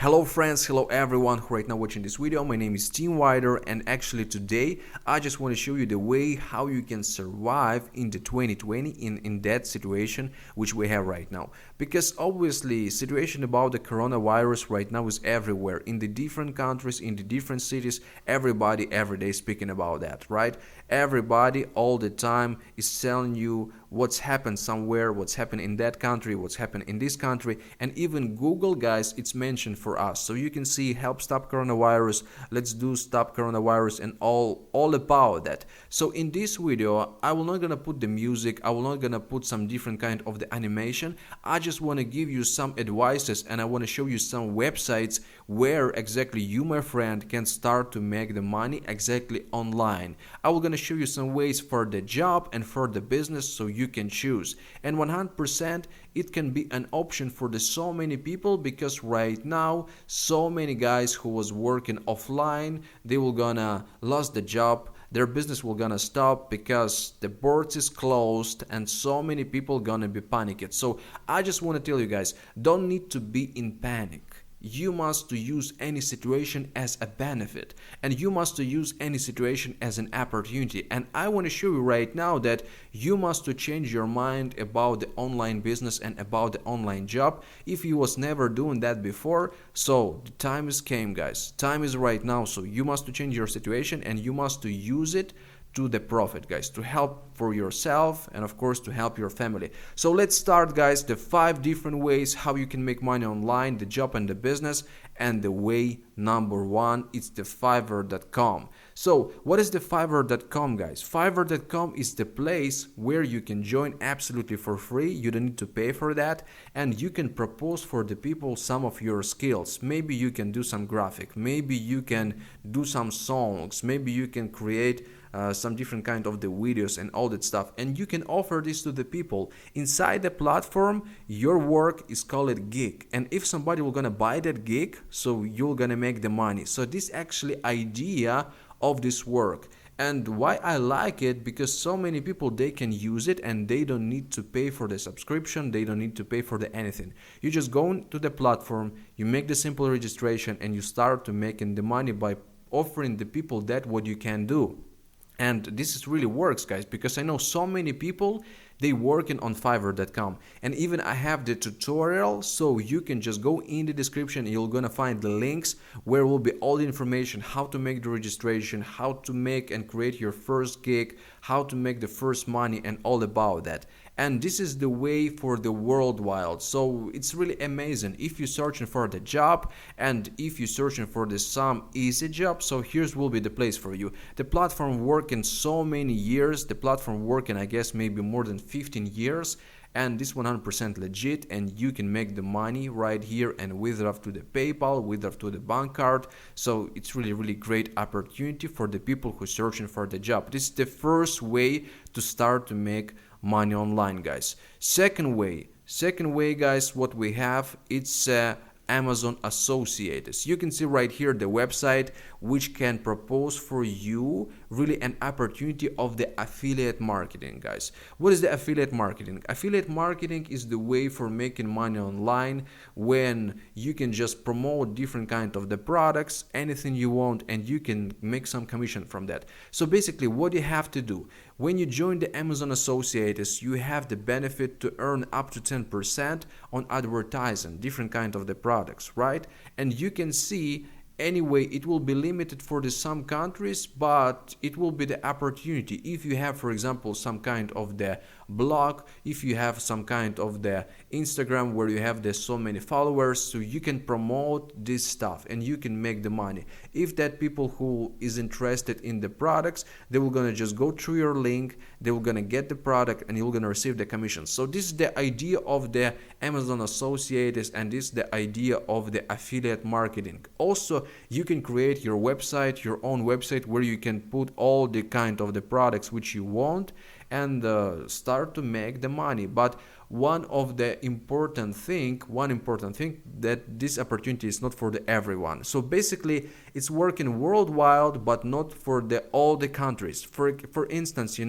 Hello friends, hello everyone who right now watching this video. My name is timwaider, and actually today I just want to show you the way how you can survive in the 2020 in that situation which we have right now. Because obviously situation about the coronavirus right now is everywhere, in the different countries, in the different cities. Everybody every day speaking about that, right? Everybody all the time is telling you what's happened somewhere, what's happened in that country, what's happened in this country, and even Google, guys, it's mentioned for us. So you can see help stop coronavirus, let's do stop coronavirus, and all about that. So in this video I will not gonna put the music, I will not gonna put some different kind of the animation. I just want to give you some advices, and I want to show you some websites where exactly you, my friend, can start to make the money exactly online. I will gonna show you some ways for the job and for the business, so you can choose. And 100% it can be an option for the so many people, because right now so many guys who was working offline, they will gonna lose the job, their business will gonna stop because the boards is closed, and so many people gonna be panicked. So I just want to tell you guys, don't need to be in panic. You must to use any situation as a benefit, and you must to use any situation as an opportunity. And I want to show you right now that you must to change your mind about the online business and about the online job if you was never doing that before. So the time is came, guys, time is right now. So you must to change your situation, and you must to use it to the profit, guys, to help for yourself and of course to help your family. So let's start, guys, the 5 different ways how you can make money online, the job and the business. And the way number 1, it's the Fiverr.com. So what is the Fiverr.com, guys? Fiverr.com is the place where you can join absolutely for free. You don't need to pay for that, and you can propose for the people some of your skills. Maybe you can do some graphic, maybe you can do some songs, maybe you can create some different kind of the videos and all that stuff, and you can offer this to the people inside the platform. Your work is called gig, and if somebody will gonna buy that gig, so you're gonna make the money. So this actually idea of this work, and why I like it, because so many people, they can use it and they don't need to pay for the subscription, they don't need to pay for the anything. You just go into the platform, you make the simple registration, and you start to making the money by offering the people that what you can do. And this is really works, guys, because I know so many people, they working on Fiverr.com, and even I have the tutorial, so you can just go in the description, you're gonna find the links where will be all the information, how to make the registration, how to make and create your first gig, how to make the first money, and all about that. And this is the way for the worldwide. So it's really amazing if you're searching for the job, and if you're searching for the some easy job, so here's will be the place for you. The platform working so many years, the platform working I guess maybe more than 15 years, and this 100% legit, and you can make the money right here and withdraw to the PayPal, withdraw to the bank card. So it's really great opportunity for the people who searching for the job. This is the first way to start to make money online, guys. Second way, guys, what we have, it's Amazon Associates. You can see right here the website which can propose for you really an opportunity of the affiliate marketing, guys. What is the affiliate marketing? Affiliate marketing is the way for making money online, when you can just promote different kind of the products, anything you want, and you can make some commission from that. So basically what you have to do, when you join the Amazon Associates, you have the benefit to earn up to 10% on advertising different kind of the products, right? And you can see anyway, it will be limited for the some countries, but it will be the opportunity if you have, for example, some kind of the blog, if you have some kind of the Instagram where you have the so many followers, so you can promote this stuff and you can make the money. If that people who is interested in the products, they will gonna just go through your link, they will gonna get the product, and you're gonna receive the commission. So this is the idea of the Amazon Associates, and this is the idea of the affiliate marketing. Also, you can create your website, your own website, where you can put all the kind of the products which you want, and start to make the money. But one important thing that this opportunity is not for the everyone. So basically it's working worldwide, but not for all the countries. For instance,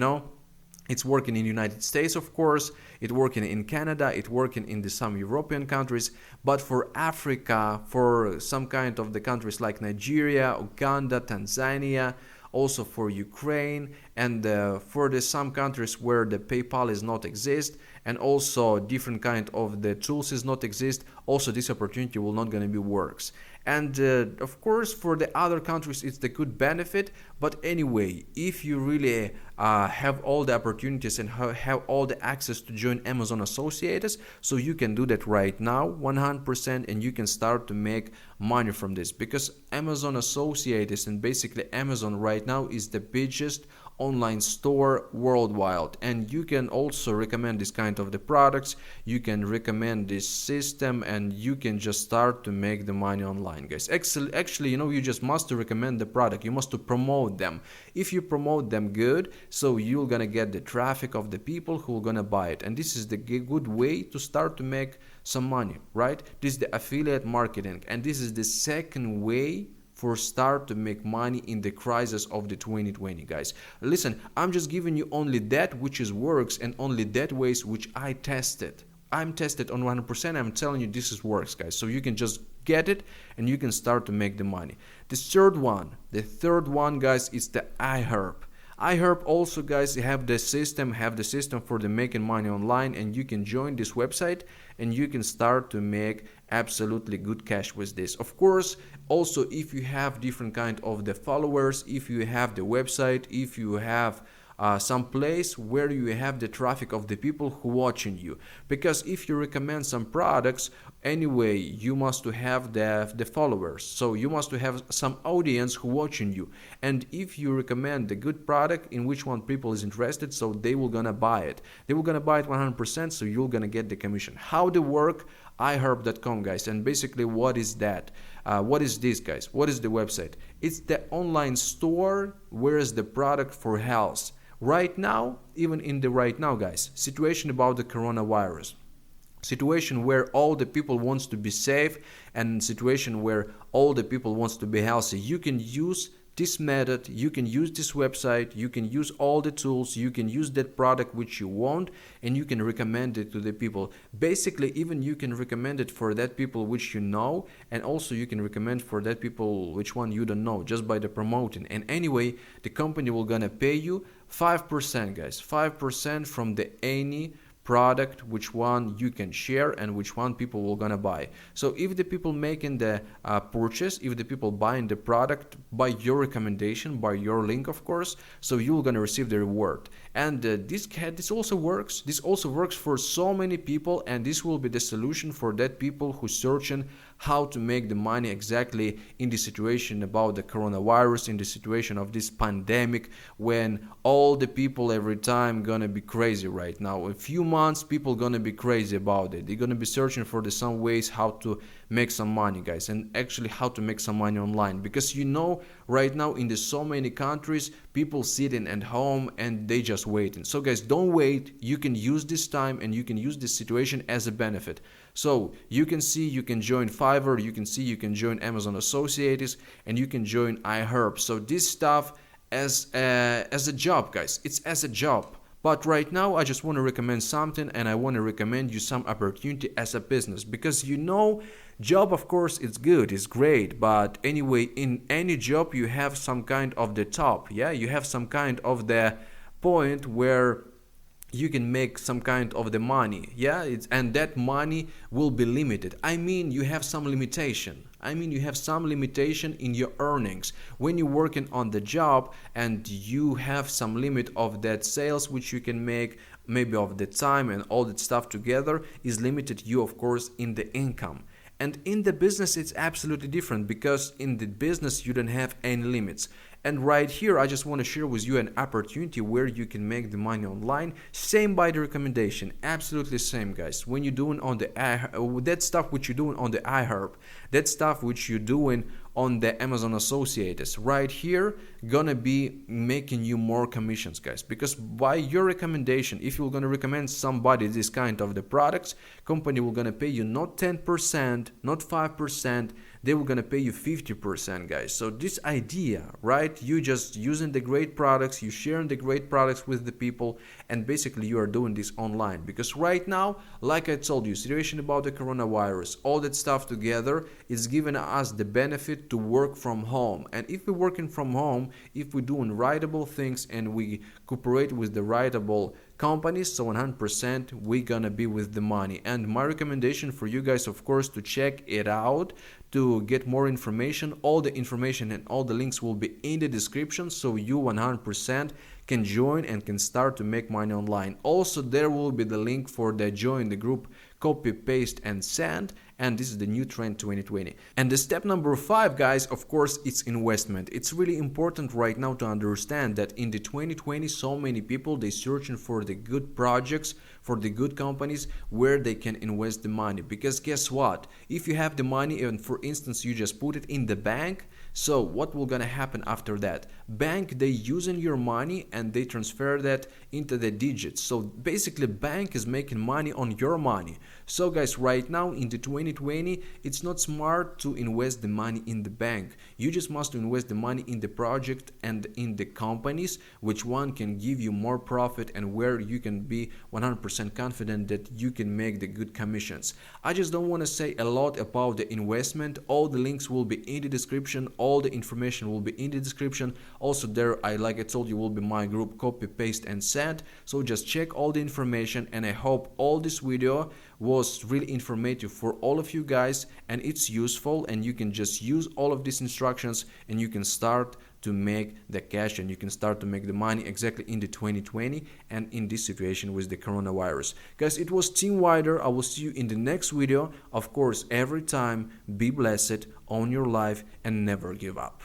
It's working in the United States, of course. It's working in Canada. It's working in some European countries. But for Africa, for some kind of the countries like Nigeria, Uganda, Tanzania, also for Ukraine, and for some countries where the PayPal is not exist, and also different kind of the tools is not exist, also this opportunity will not gonna be works. And of course for the other countries it's the good benefit. But anyway, if you really have all the opportunities and have all the access to join Amazon Associates, so you can do that right now 100%, and you can start to make money from this, because Amazon Associates and basically Amazon right now is the biggest online store worldwide, and you can also recommend this kind of the products, you can recommend this system, and you can just start to make the money online, guys. Actually, you just must to recommend the product, you must to promote them. If you promote them good, so you're gonna get the traffic of the people who are gonna buy it, and this is the good way to start to make some money, right? This is the affiliate marketing, and this is the second way for start to make money in the crisis of the 2020, guys. Listen, I'm just giving you only that which is works, and only that ways which I tested. I'm tested on 100%. I'm telling you this is works, guys. So you can just get it and you can start to make the money. The third one, guys, is the iHerb. iHerb also, guys, have the system for the making money online, and you can join this website and you can start to make absolutely good cash with this. Of course, also if you have different kind of the followers, if you have the website, if you have some place where you have the traffic of the people who watching you, because if you recommend some products, anyway you must to have the followers, so you must to have some audience who watching you, and if you recommend the good product in which one people is interested, so they will gonna buy it 100%, so you're gonna get the commission. How they work? iHerb.com, guys. And basically what is that? What is this, guys? What is the website? It's the online store where is the product for health right now. Even in the right now, guys, situation about the coronavirus, situation where all the people wants to be safe, and situation where all the people wants to be healthy, you can use this method, you can use this website, you can use all the tools, you can use that product which you want, and you can recommend it to the people. Basically, even you can recommend it for that people which you know, and also you can recommend for that people which one you don't know, just by the promoting. And anyway, the company will gonna pay you 5%, guys, 5% from the any product which one you can share and which one people will gonna buy. So if the people making the purchase, if the people buying the product by your recommendation, by your link, of course, so you're gonna receive the reward. And this also works for so many people, and this will be the solution for that people who searching how to make the money exactly in the situation about the coronavirus, in the situation of this pandemic, when all the people every time gonna be crazy right now. A few months people gonna be crazy about it, they're gonna be searching for some ways how to make some money, guys, and actually how to make some money online, because right now in so many countries people sitting at home and they just waiting. So guys, don't wait, you can use this time and you can use this situation as a benefit. So you can see, you can join Fiverr, you can join Amazon Associates, and you can join iHerb. So this stuff as a job, guys, it's as a job. But right now I just want to recommend something, and I want to recommend you some opportunity as a business, because job, of course, it's good, it's great, but anyway, in any job you have some kind of the top, yeah, you have some kind of the point where you can make some kind of the money, yeah, and that money will be limited. You have some limitation. You have some limitation in your earnings when you're working on the job, and you have some limit of that sales which you can make, maybe of the time, and all that stuff together is limited you, of course, in the income. And in the business it's absolutely different, because in the business you don't have any limits. And right here I just want to share with you an opportunity where you can make the money online, same by the recommendation, absolutely same, guys. When you're doing on the that stuff which you're doing on the iHerb, that stuff which you're doing on the Amazon associates right here gonna be making you more commissions, guys, because by your recommendation, if you're gonna recommend somebody this kind of the products, company will gonna pay you not 10%, not 5%, they were gonna pay you 50%, guys. So this idea, right, you just using the great products, you sharing the great products with the people, and basically you are doing this online. Because right now, like I told you, situation about the coronavirus, all that stuff together is giving us the benefit to work from home. And if we're working from home, if we're doing writable things and we cooperate with the writable companies, so 100% we gonna be with the money. And my recommendation for you guys, of course, to check it out, to get more information. All the information and all the links will be in the description, so you 100% can join and can start to make money online. Also, there will be the link for the join the group, copy, paste and send, and this is the new trend 2020. And the step number 5, guys, of course, it's investment. It's really important right now to understand that in the 2020, so many people, they searching for the good projects, for the good companies where they can invest the money. Because guess what, if you have the money and for instance you just put it in the bank, so what will gonna happen after that? Bank, they using your money and they transfer that into the digits. So basically bank is making money on your money. So guys, right now in the 2020, it's not smart to invest the money in the bank. You just must invest the money in the project and in the companies, which one can give you more profit and where you can be 100% confident that you can make the good commissions. I just don't want to say a lot about the investment. All the links will be in the description. All the information will be in the description. Also there, like I told you, will be my group, copy, paste and send. So just check all the information, and I hope all this video was really informative for all of you guys and it's useful, and you can just use all of these instructions and you can start to make the cash and you can start to make the money exactly in the 2020 and in this situation with the coronavirus. Guys, it was timwaider. I will see you in the next video. Of course, every time be blessed, own your life and never give up.